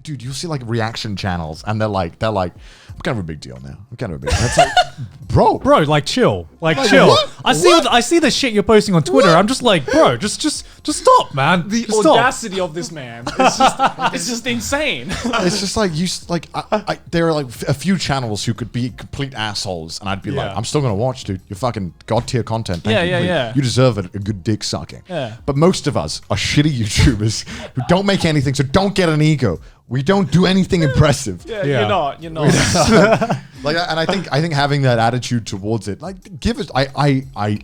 dude, you'll see like reaction channels, and they're like, I'm kind of a big deal now. I'm kind of a big deal. It's like, bro, like chill, chill. What? I see the shit you're posting on Twitter. I'm just like, bro, just stop, man. The Just audacity of this man, it's just insane. It's just like there are like a few channels who could be complete assholes, and I'd be like, I'm still gonna watch, dude. You're fucking god tier content. Thank you. You deserve a good dick sucking. Yeah. But most of us are shitty YouTubers who don't make anything, so don't get an ego. We don't do anything impressive. You're not. And I think having that attitude towards it, like, give it.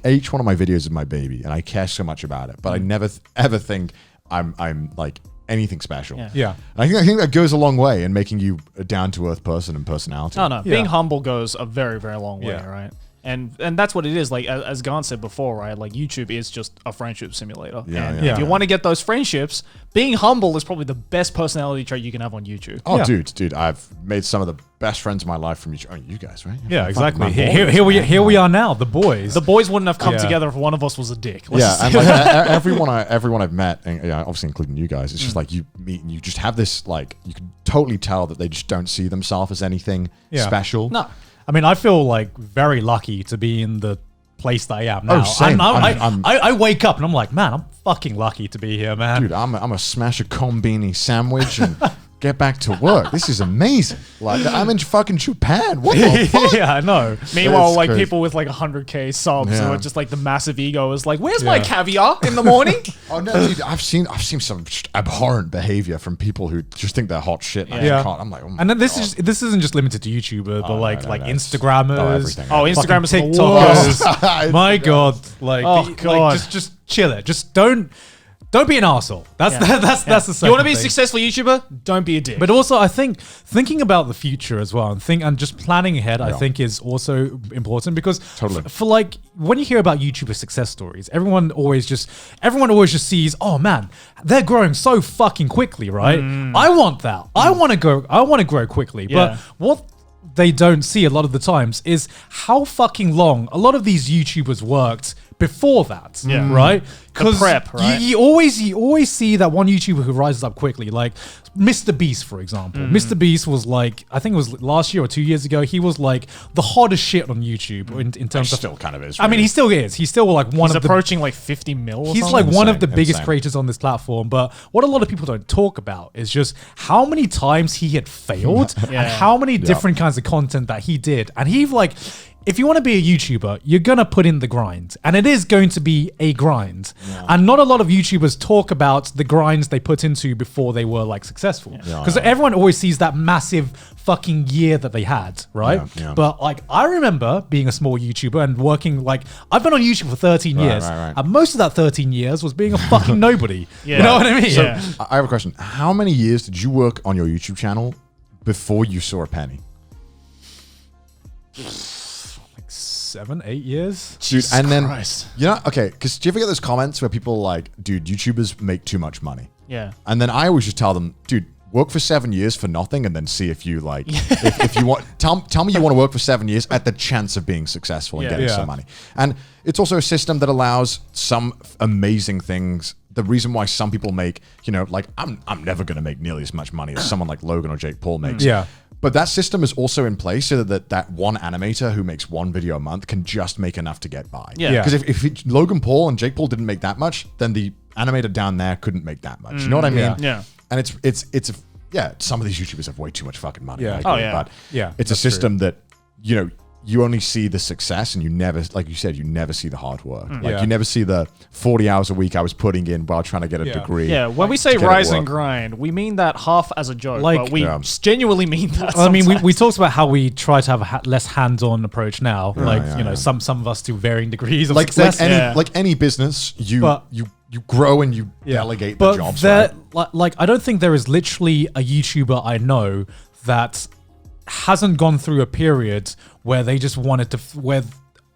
Each one of my videos is my baby, and I care so much about it. But I never ever think I'm like anything special. Yeah. And I think that goes a long way in making you a down to earth person and personality. No. Being humble goes a very, very long way, right? And that's what it is. Like, as Garn said before, right? Like, YouTube is just a friendship simulator. If you want to get those friendships, being humble is probably the best personality trait you can have on YouTube. Oh, dude, I've made some of the best friends of my life from YouTube. Oh, you guys, right? Yeah, exactly. Here we are now, the boys. The boys wouldn't have come together if one of us was a dick. And like, everyone I've met, and obviously including you guys, it's just like you meet and you just have this, like, you can totally tell that they just don't see themselves as anything special. No. I mean, I feel like very lucky to be in the place that I am now. Oh, same. I wake up and I'm like, man, I'm fucking lucky to be here, man. Dude, I'm a smash a combini sandwich and get back to work. This is amazing. Like, I'm in fucking Japan. What the fuck? Yeah, I know. Meanwhile, like, people with like 100K subs who are just like the massive ego is like, where's my caviar in the morning? Oh no, dude, I've seen some abhorrent behavior from people who just think they're hot shit. And I'm like, oh my and then this isn't just limited to YouTubers, but like Instagrammers, Instagrammers, TikTokers. My God, like, just chill it. Just don't be an arsehole. That's the second You want to be a thing. successful YouTuber? Don't be a dick. But also, I think thinking about the future as well, and just planning ahead, I think is also important because for like when you hear about YouTuber success stories, everyone always just sees, oh man, they're growing so fucking quickly, right? I want that. I want to grow quickly. But what they don't see a lot of the times is how fucking long a lot of these YouTubers worked before that, right? Because you always see that one YouTuber who rises up quickly, like MrBeast, for example. MrBeast was like, I think it was last year or 2 years ago, he was like the hottest shit on YouTube in terms of... still kind of is. I mean, he still is. He's still like one of the... He's approaching like 50 mil or He's something. like one of the biggest creators on this platform. But what a lot of people don't talk about is just how many times he had failed and how many different kinds of content that he did. And he like... If you want to be a YouTuber, you're going to put in the grind. And it is going to be a grind. And not a lot of YouTubers talk about the grinds they put into before they were like successful. Because everyone always sees that massive fucking year that they had, right? But like, I remember being a small YouTuber and working like, I've been on YouTube for 13 years. And most of that 13 years was being a fucking nobody. You know what I mean? So I have a question. How many years did you work on your YouTube channel before you saw a penny? 7, 8 years, dude. And then okay, because do you ever get those comments where people are like, dude, YouTubers make too much money? And then I always just tell them, dude, work for 7 years for nothing and then see if you like if you want tell me you want to work for 7 years at the chance of being successful and getting some money. And it's also a system that allows some amazing things. The reason why some people make, like I'm never going to make nearly as much money as someone like Logan or Jake Paul makes. But that system is also in place so that one animator who makes one video a month can just make enough to get by. Because if Logan Paul and Jake Paul didn't make that much, then the animator down there couldn't make that much. You know what I mean? And it's some of these YouTubers have way too much fucking money. But it's a system that, you only see the success and you never, like you said, you never see the hard work. You never see the 40 hours a week I was putting in while trying to get a degree. When we say rise and grind, we mean that half as a joke, but we genuinely mean that. I mean, we talked about how we try to have a less hands-on approach now. Some of us to varying degrees of success. Like any business, you grow and you delegate the jobs. Like, I don't think there is literally a YouTuber I know that hasn't gone through a period where they just wanted to, where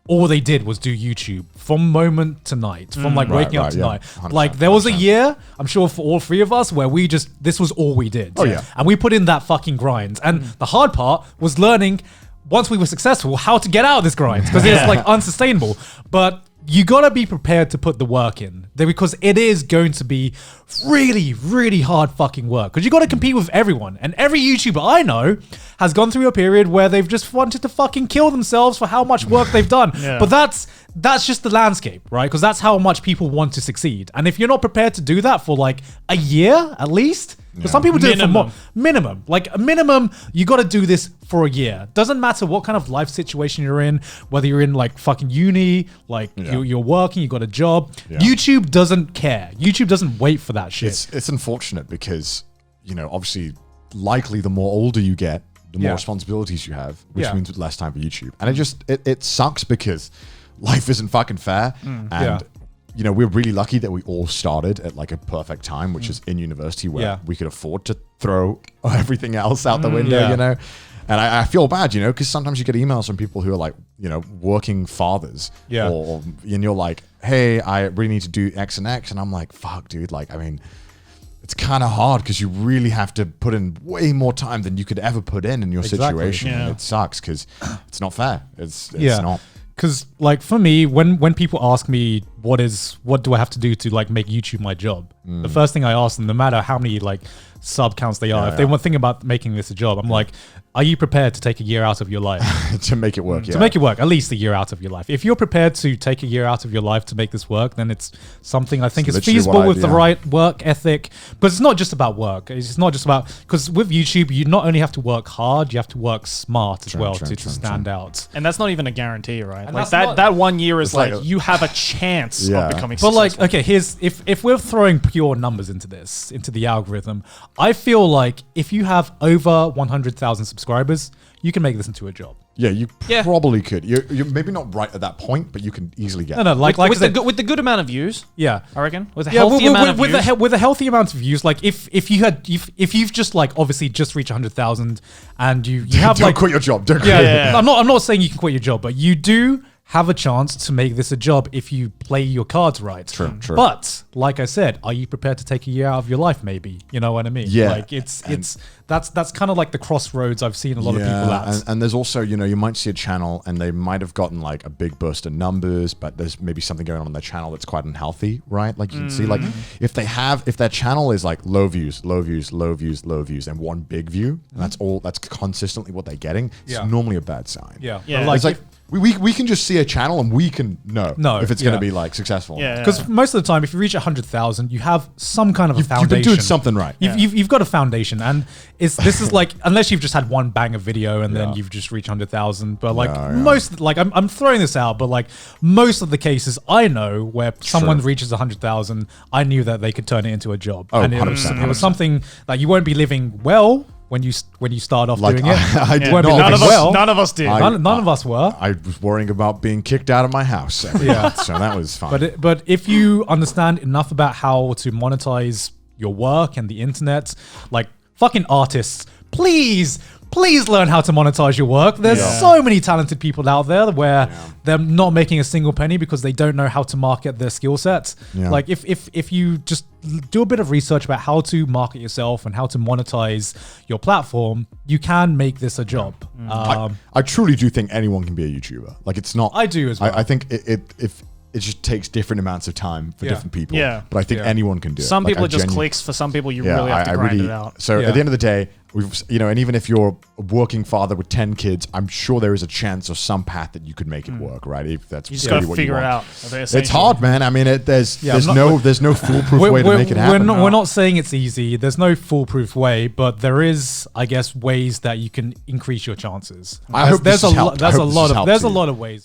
all they did was do YouTube from moment to night, from like waking up to night. Like there was a year, I'm sure for all three of us, where this was all we did. And we put in that fucking grind. And the hard part was learning, once we were successful, how to get out of this grind, because it's like unsustainable. But you gotta be prepared to put the work in there, because it is going to be really, really hard fucking work. Because you got to compete with everyone, and every YouTuber I know has gone through a period where they've just wanted to fucking kill themselves for how much work they've done. But that's just the landscape, right? Because that's how much people want to succeed. And if you're not prepared to do that for like a year at least. Because some people do it for more. Minimum. Like a minimum, you got to do this for a year. Doesn't matter what kind of life situation you're in, whether you're in like fucking uni, like you're working, you got a job. YouTube doesn't care. YouTube doesn't wait for that shit. It's unfortunate because, you know, obviously, likely the more older you get, the more responsibilities you have, which means less time for YouTube. And it sucks because life isn't fucking fair. And you know, we're really lucky that we all started at like a perfect time, which is in university where we could afford to throw everything else out the window, you know? And I feel bad, you know, because sometimes you get emails from people who are like, you know, working fathers. And you're like, hey, I really need to do X and X. And I'm like, fuck, dude. Like, I mean, it's kind of hard because you really have to put in way more time than you could ever put in your situation. And it sucks because it's not fair. It's not. Because like for me, when people ask me what do I have to do to like make YouTube my job, the first thing I ask them, no matter how many like sub counts they are, if they want to think about making this a job, I'm like, are you prepared to take a year out of your life to make it work? To make it work, at least a year out of your life. If you're prepared to take a year out of your life to make this work, then it's something I think is feasible with the right work ethic. Because it's not just about work. It's not just about, because with YouTube, you not only have to work hard, you have to work smart as well to stand out. And that's not even a guarantee, right? And like that 1 year is like you have a chance of becoming successful. But like, okay, here's if we're throwing pure numbers into this, into the algorithm, I feel like if you have over 100,000 subscribers, you can make this into a job. Yeah, you probably could. You're maybe not right at that point, but you can easily get. No, like with the good amount of views. Yeah, I reckon with a healthy amount of views. With a healthy amount of views, like if you've just like obviously just reached 100,000 and you have don't like quit your job. Don't I'm not saying you can quit your job, but you do have a chance to make this a job if you play your cards right. True. But like I said, are you prepared to take a year out of your life? Maybe, you know what I mean? Yeah. Like that's kind of like the crossroads I've seen a lot of people at. And there's also, you know, you might see a channel and they might have gotten like a big burst of numbers, but there's maybe something going on their channel that's quite unhealthy, right? Like you can see, like if their channel is like low views, and one big view, and that's consistently what they're getting, it's normally a bad sign. Yeah. It's like we can just see a channel and we can know if it's going to be like successful. Because most of the time, if you reach 100,000, you have some kind of a foundation. You've been doing something right. You've got a foundation, and this is like, unless you've just had one banger video and then you've just reached 100,000. But like most, like I'm throwing this out, but like most of the cases I know where someone reaches 100,000, I knew that they could turn it into a job. Oh, and it was something that you won't be living well when you start off doing it. None of us did. None of us were. I was worrying about being kicked out of my house. So that was fun. But if you understand enough about how to monetize your work and the internet, like fucking artists, please learn how to monetize your work. There's so many talented people out there where they're not making a single penny because they don't know how to market their skill sets. Like if you just do a bit of research about how to market yourself and how to monetize your platform, you can make this a job. I truly do think anyone can be a YouTuber. Like it's not. I do as well. I think it just takes different amounts of time for different people. Yeah. But I think anyone can do it. Some people are just clicks. For some people, you really have to grind it out. So at the end of the day, and even if you're a working father with 10 kids, I'm sure there is a chance or some path that you could make it work, right? If that's you just got to figure it out. It's hard, man. I mean, there's no foolproof way to make it happen. We're not saying it's easy. There's no foolproof way, but there is, I guess, ways that you can increase your chances. I hope there's a lot of ways.